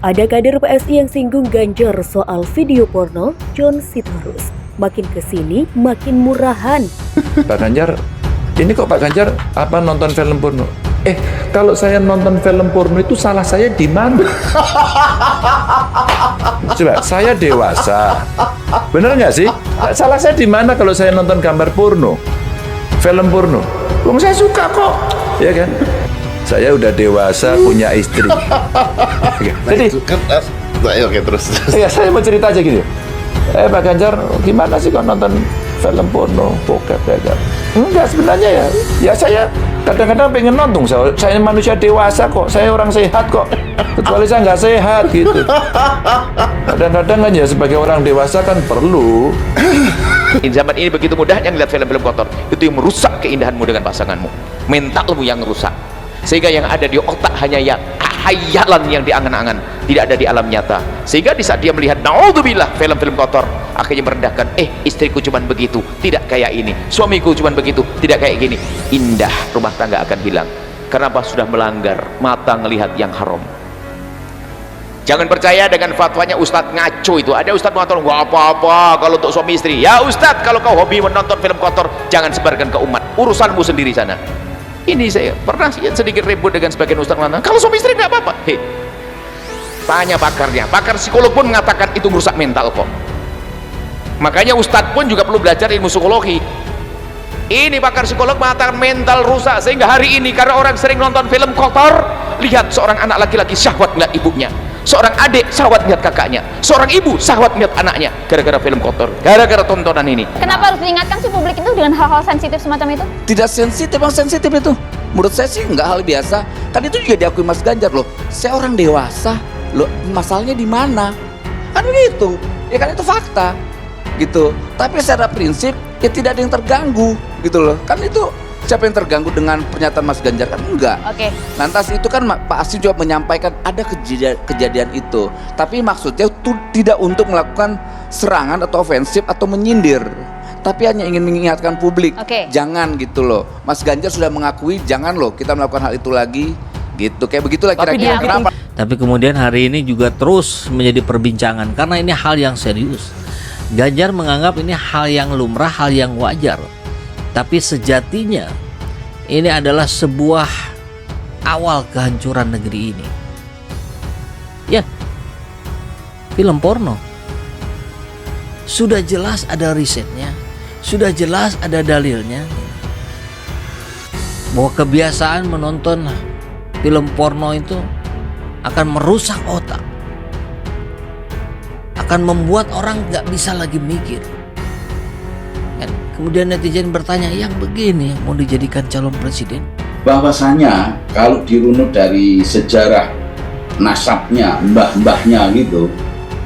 Ada kader PSI yang singgung Ganjar soal video porno, John Sitorus. Makin kesini makin murahan. Pak Ganjar, ini kok Pak Ganjar apa nonton film porno? Kalau saya nonton film porno itu salah saya di mana? Coba, saya dewasa. Bener nggak sih? Salah saya di mana kalau saya nonton gambar porno? Film porno. Wong saya suka kok. Ya kan? Saya udah dewasa, punya istri. Jadi, oke terus. ya saya mau cerita aja gitu. Pak Ganjar, gimana sih kok nonton film porno, bokep ya kan? Enggak, sebenarnya ya saya kadang-kadang pengen nonton. Saya manusia dewasa kok, saya orang sehat kok. Kecuali saya nggak sehat gitu. Kadang-kadang kan ya sebagai orang dewasa kan perlu. Zaman ini begitu mudahnya ngeliat film-film kotor. Itu yang merusak keindahanmu dengan pasanganmu, mentalmu yang rusak, sehingga yang ada di otak hanya yang hayalan yang diangan-angan, tidak ada di alam nyata. Sehingga di saat dia melihat naudzubillah film-film kotor, akhirnya merendahkan, istriku cuman begitu, tidak kayak ini, suamiku cuman begitu, tidak kayak gini. Indah rumah tangga akan hilang. Kenapa? Sudah melanggar, mata ngelihat yang haram. Jangan percaya dengan fatwanya Ustadz ngaco itu. Ada Ustadz mengatakan nggak apa-apa kalau untuk suami istri. Ya Ustadz, kalau kau hobi menonton film kotor, jangan sebarkan ke umat, urusanmu sendiri sana. Ini saya pernah sedikit ribut dengan sebagian ustaz mengatakan kalau suami istri nggak apa-apa. Tanya pakarnya, pakar psikolog pun mengatakan itu merusak mental kok. Makanya ustadz pun juga perlu belajar ilmu psikologi. Ini pakar psikolog mengatakan mental rusak, sehingga hari ini karena orang sering nonton film kotor, lihat seorang anak laki-laki syahwat melihat ibunya, seorang adik syahwat melihat kakaknya, seorang ibu syahwat melihat anaknya, gara-gara film kotor, gara-gara tontonan ini. Kenapa harus diingatkan sih publik itu dengan hal-hal sensitif semacam itu? Tidak sensitif, bang, sensitif itu. Menurut saya sih nggak hal biasa. Kan itu juga diakui Mas Ganjar loh. Saya orang dewasa, loh masalahnya di mana? Kan begitu. Ya kan itu fakta, gitu. Tapi secara prinsip ya tidak ada yang terganggu, gitu loh. Kan itu siapa yang terganggu dengan pernyataan Mas Ganjar? Kan enggak. Oke. Lantas itu kan Pak Asri juga menyampaikan ada kejadian itu. Tapi maksudnya itu tidak untuk melakukan serangan atau ofensif atau menyindir, tapi hanya ingin mengingatkan publik. Jangan gitu loh. Mas Ganjar sudah mengakui, jangan loh kita melakukan hal itu lagi, gitu. Kayak begitulah kira-kira. Kenapa? Tapi kemudian hari ini juga terus menjadi perbincangan karena ini hal yang serius. Ganjar menganggap ini hal yang lumrah, hal yang wajar. Tapi sejatinya ini adalah sebuah awal kehancuran negeri ini. Ya, film porno. Sudah jelas ada risetnya, sudah jelas ada dalilnya bahwa kebiasaan menonton film porno itu akan merusak otak, akan membuat orang nggak bisa lagi mikir. Kemudian netizen bertanya, yang begini mau dijadikan calon presiden? Bahwasanya kalau dirunut dari sejarah nasabnya, mbah-mbahnya gitu,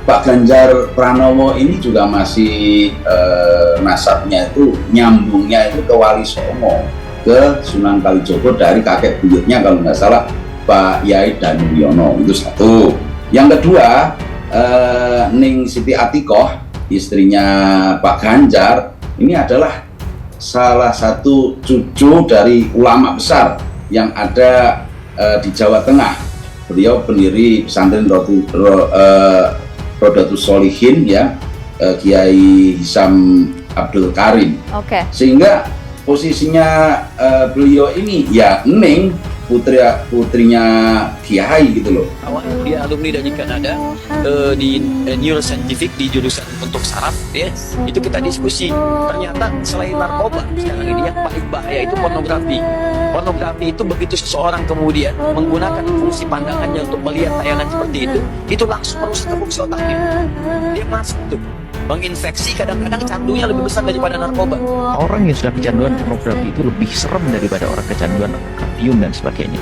Pak Ganjar Pranowo ini juga masih nasabnya itu, nyambungnya itu ke Wali Songo, ke Sunan Kalijogo dari kakek buyutnya kalau nggak salah Pak Yai Danuryono. Itu satu. Yang kedua, Ning Siti Atikoh, istrinya Pak Ganjar, ini adalah salah satu cucu dari ulama besar yang ada di Jawa Tengah. Beliau pendiri pesantren Rodatus Sholihin, ya, Kiai Hisam Abdul Karim. Sehingga posisinya beliau ini ya Ning, putrinya Kiai gitu loh. Dia alumni dari Kanada, di neuroscientific di jurusan untuk saraf, ya. Itu kita diskusi. Ternyata selain narkoba sekarang ini yang paling bahaya itu pornografi. Pornografi itu begitu seseorang kemudian menggunakan fungsi pandangannya untuk melihat tayangan seperti itu langsung merusak fungsi otaknya. Dia masuk tuh menginfeksi, kadang-kadang candunya lebih besar daripada narkoba. Orang yang sudah kecanduan pornografi itu lebih serem daripada orang kecanduan kafein dan sebagainya,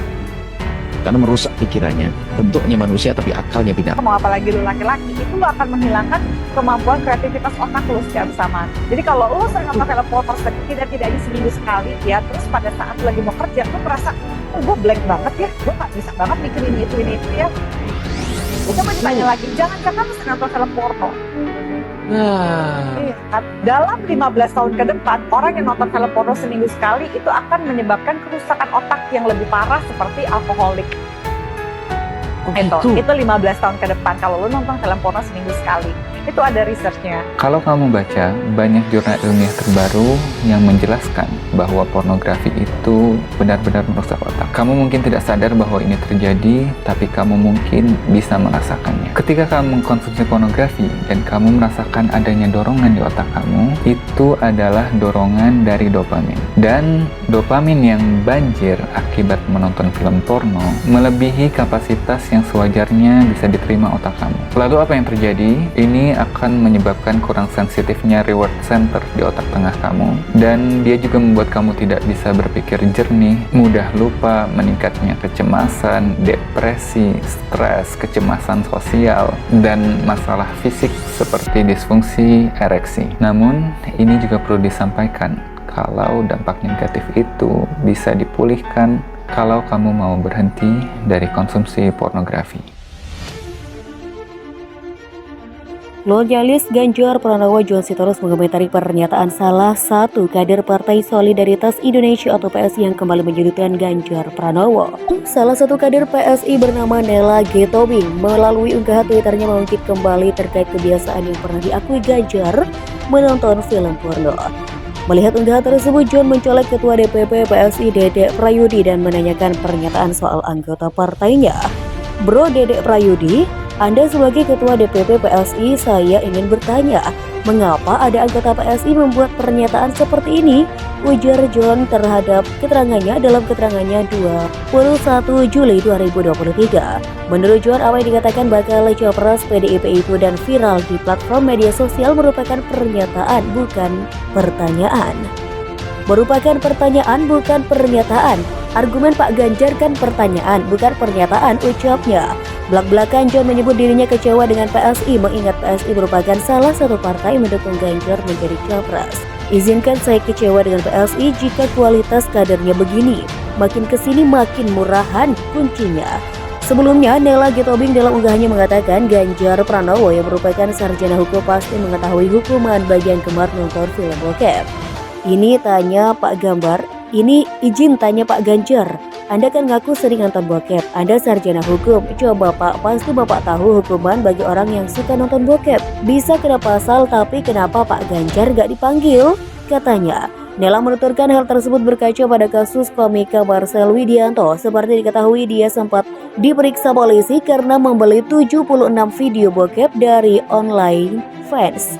karena merusak pikirannya. Bentuknya manusia tapi akalnya binatang. Mau apalagi lu laki-laki, itu lu akan menghilangkan kemampuan kreativitas otak lu secara bersamaan. Jadi kalau lu sering nonton film porno tidak seminggu sekali ya, terus pada saat lu lagi mau kerja lu merasa, gue blank banget ya, gue gak bisa banget mikirin itu ya. Coba ditanya lagi, jangan-jangan lu sering nonton film porno. Dalam 15 tahun ke depan, orang yang nonton film porno seminggu sekali itu akan menyebabkan kerusakan otak yang lebih parah seperti alkoholik. Itu 15 tahun ke depan kalau lu nonton film porno seminggu sekali. Itu ada researchnya. Kalau kamu baca banyak jurnal ilmiah terbaru yang menjelaskan bahwa pornografi itu benar-benar merusak otak. Kamu mungkin tidak sadar bahwa ini terjadi, tapi kamu mungkin bisa merasakannya. Ketika kamu mengkonsumsi pornografi dan kamu merasakan adanya dorongan di otak kamu, itu adalah dorongan dari dopamin. Dan dopamin yang banjir akibat menonton film porno melebihi kapasitas yang sewajarnya bisa diterima otak kamu. Lalu apa yang terjadi? Ini akan menyebabkan kurang sensitifnya reward center di otak tengah kamu, dan dia juga membuat kamu tidak bisa berpikir jernih, mudah lupa, meningkatnya kecemasan, depresi, stres, kecemasan sosial, dan masalah fisik seperti disfungsi ereksi. Namun, ini juga perlu disampaikan kalau dampak negatif itu bisa dipulihkan kalau kamu mau berhenti dari konsumsi pornografi. Loyalis Ganjar Pranowo John Sitorus mengomentari pernyataan salah satu kader Partai Solidaritas Indonesia atau PSI yang kembali menyudutkan Ganjar Pranowo. Salah satu kader PSI bernama Nela G. Tobing melalui unggahan Twitternya mengungkit kembali terkait kebiasaan yang pernah diakui Ganjar menonton film porno. Melihat unggahan tersebut, John mencolek Ketua DPP PSI Dedek Prayudi dan menanyakan pernyataan soal anggota partainya. Bro Dedek Prayudi, Anda sebagai Ketua DPP PSI, saya ingin bertanya, mengapa ada anggota PSI membuat pernyataan seperti ini? Ujar John terhadap keterangannya dalam keterangannya 21 Juli 2023. Menurut John, apa yang dikatakan bakal capres PDIP itu dan viral di platform media sosial merupakan pernyataan bukan pertanyaan. Merupakan pertanyaan bukan pernyataan. Argumen Pak Ganjar kan pertanyaan bukan pernyataan, ucapnya. Belak-belakan John menyebut dirinya kecewa dengan PSI mengingat PSI merupakan salah satu partai mendukung Ganjar menjadi capres. Izinkan saya kecewa dengan PSI jika kualitas kadernya begini. Makin kesini makin murahan kuncinya. Sebelumnya, Nela G. Tobing dalam unggahannya mengatakan Ganjar Pranowo yang merupakan sarjana hukum pasti mengetahui hukuman bagi yang gemar nonton film bokep. Ini izin tanya Pak Ganjar. Anda kan ngaku sering nonton bokep. Anda sarjana hukum. Coba Pak, pasti Bapak tahu hukuman bagi orang yang suka nonton bokep. Bisa kena pasal, tapi kenapa Pak Ganjar gak dipanggil? Katanya. Nela menuturkan hal tersebut berkaca pada kasus komika Marcel Widianto. Seperti diketahui, dia sempat diperiksa polisi karena membeli 76 video bokep dari online fans.